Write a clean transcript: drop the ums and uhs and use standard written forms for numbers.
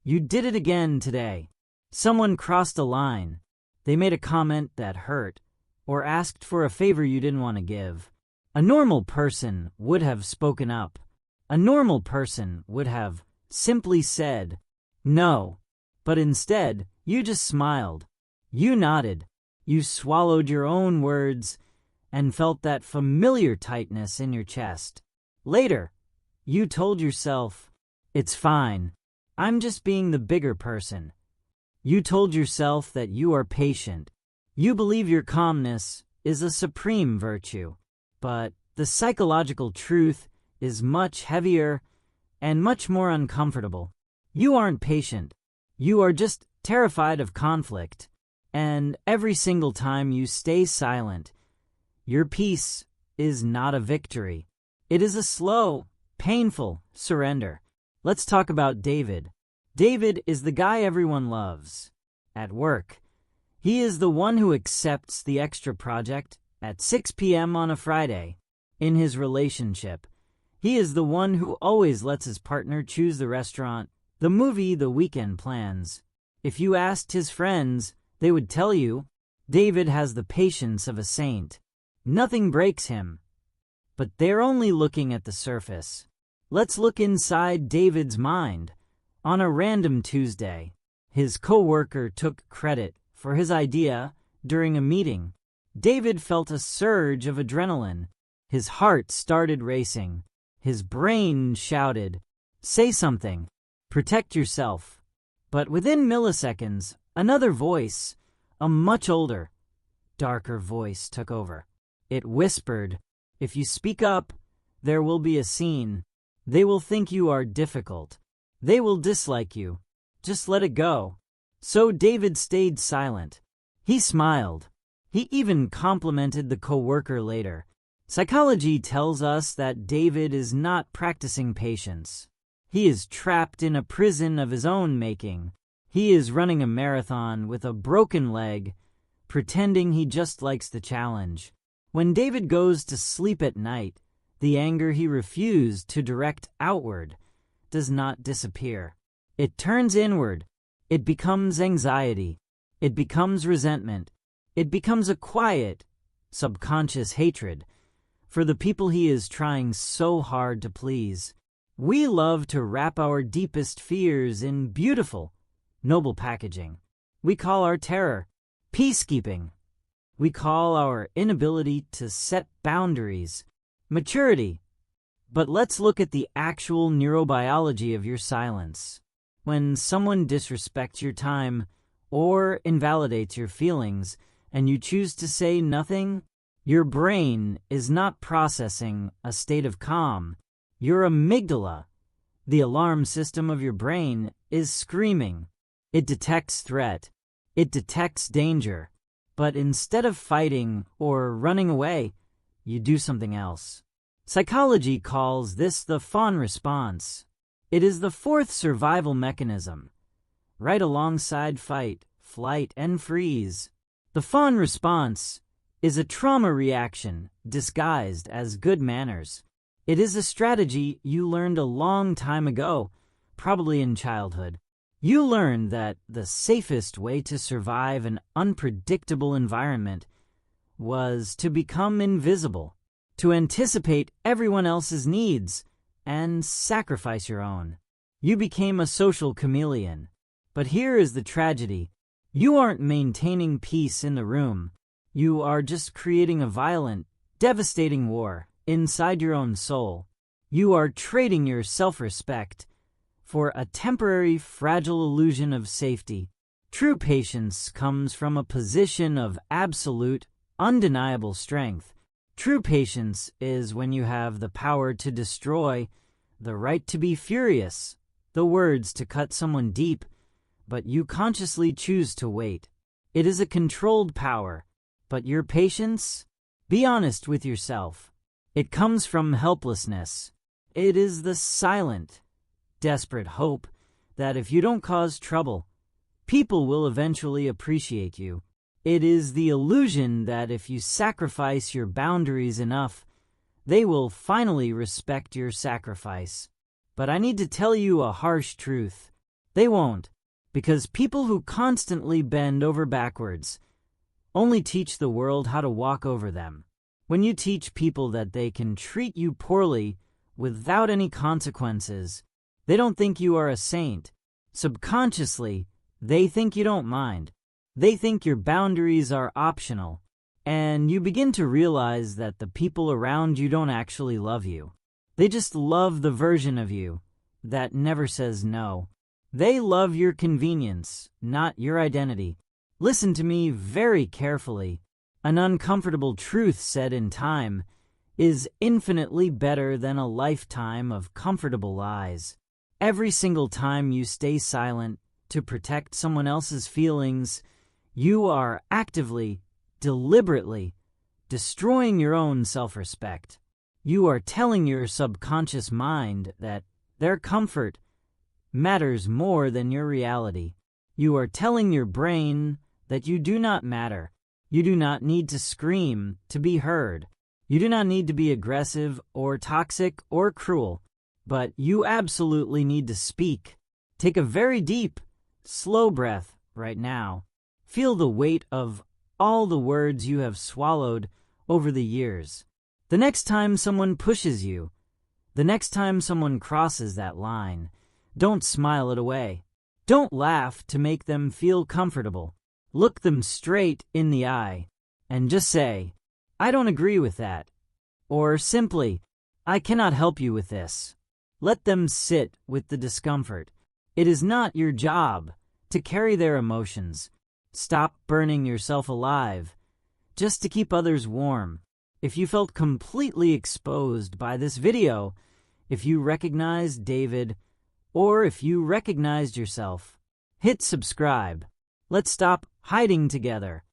You did it again today. Someone crossed a line. They made a comment that hurt, or asked for a favor you didn't want to give. A normal person would have spoken up. A normal person would have simply said, no. But instead, you just smiled. You nodded. You swallowed your own words and felt that familiar tightness in your chest. Later, you told yourself, it's fine. I'm just being the bigger person. You told yourself that you are patient. You believe your calmness is a supreme virtue. But the psychological truth is much heavier and much more uncomfortable. You aren't patient. You are just terrified of conflict. And every single time you stay silent, your peace is not a victory. It is a slow, painful surrender. Let's talk about David. David is the guy everyone loves. At work, he is the one who accepts the extra project at 6 p.m. on a Friday. In his relationship, he is the one who always lets his partner choose the restaurant, the movie, the weekend plans. If you asked his friends, they would tell you, David has the patience of a saint. Nothing breaks him. But they're only looking at the surface. Let's look inside David's mind. On a random Tuesday, his coworker took credit for his idea during a meeting. David felt a surge of adrenaline. His heart started racing. His brain shouted, say something. Protect yourself. But within milliseconds, another voice, a much older, darker voice took over. It whispered, if you speak up, there will be a scene. They will think you are difficult. They will dislike you. Just let it go. So David stayed silent. He smiled. He even complimented the coworker later. Psychology tells us that David is not practicing patience. He is trapped in a prison of his own making. He is running a marathon with a broken leg, pretending he just likes the challenge. When David goes to sleep at night, the anger he refused to direct outward does not disappear. It turns inward. It becomes anxiety. It becomes resentment. It becomes a quiet, subconscious hatred for the people he is trying so hard to please. We love to wrap our deepest fears in beautiful, noble packaging. We call our terror peacekeeping. We call our inability to set boundaries maturity. But let's look at the actual neurobiology of your silence. When someone disrespects your time or invalidates your feelings and you choose to say nothing, your brain is not processing a state of calm. Your amygdala, the alarm system of your brain, is screaming. It detects threat. It detects danger. But instead of fighting or running away, you do something else. Psychology calls this the Fawn Response. It is the fourth survival mechanism, right alongside fight, flight, and freeze. The Fawn Response is a trauma reaction disguised as good manners. It is a strategy you learned a long time ago, probably in childhood. You learned that the safest way to survive an unpredictable environment was to become invisible, to anticipate everyone else's needs and sacrifice your own. You became a social chameleon. But here is the tragedy. You aren't maintaining peace in the room. You are just creating a violent, devastating war inside your own soul. You are trading your self-respect for a temporary, fragile illusion of safety. True patience comes from a position of absolute, undeniable strength. True patience is when you have the power to destroy, the right to be furious, the words to cut someone deep, but you consciously choose to wait. It is a controlled power, but your patience? Be honest with yourself. It comes from helplessness. It is the silent, desperate hope that if you don't cause trouble, people will eventually appreciate you. It is the illusion that if you sacrifice your boundaries enough, they will finally respect your sacrifice. But I need to tell you a harsh truth. They won't, because people who constantly bend over backwards only teach the world how to walk over them. When you teach people that they can treat you poorly without any consequences, they don't think you are a saint. Subconsciously, they think you don't mind. They think your boundaries are optional, and you begin to realize that the people around you don't actually love you. They just love the version of you that never says no. They love your convenience, not your identity. Listen to me very carefully. An uncomfortable truth said in time is infinitely better than a lifetime of comfortable lies. Every single time you stay silent to protect someone else's feelings, you are actively, deliberately destroying your own self-respect. You are telling your subconscious mind that their comfort matters more than your reality. You are telling your brain that you do not matter. You do not need to scream to be heard. You do not need to be aggressive or toxic or cruel, but you absolutely need to speak. Take a very deep, slow breath right now. Feel the weight of all the words you have swallowed over the years. The next time someone pushes you, the next time someone crosses that line, don't smile it away. Don't laugh to make them feel comfortable. Look them straight in the eye and just say, "I don't agree with that." Or simply, "I cannot help you with this." Let them sit with the discomfort. It is not your job to carry their emotions. Stop burning yourself alive just to keep others warm. If you felt completely exposed by this video, if you recognized David, or if you recognized yourself, hit subscribe. Let's stop hiding together.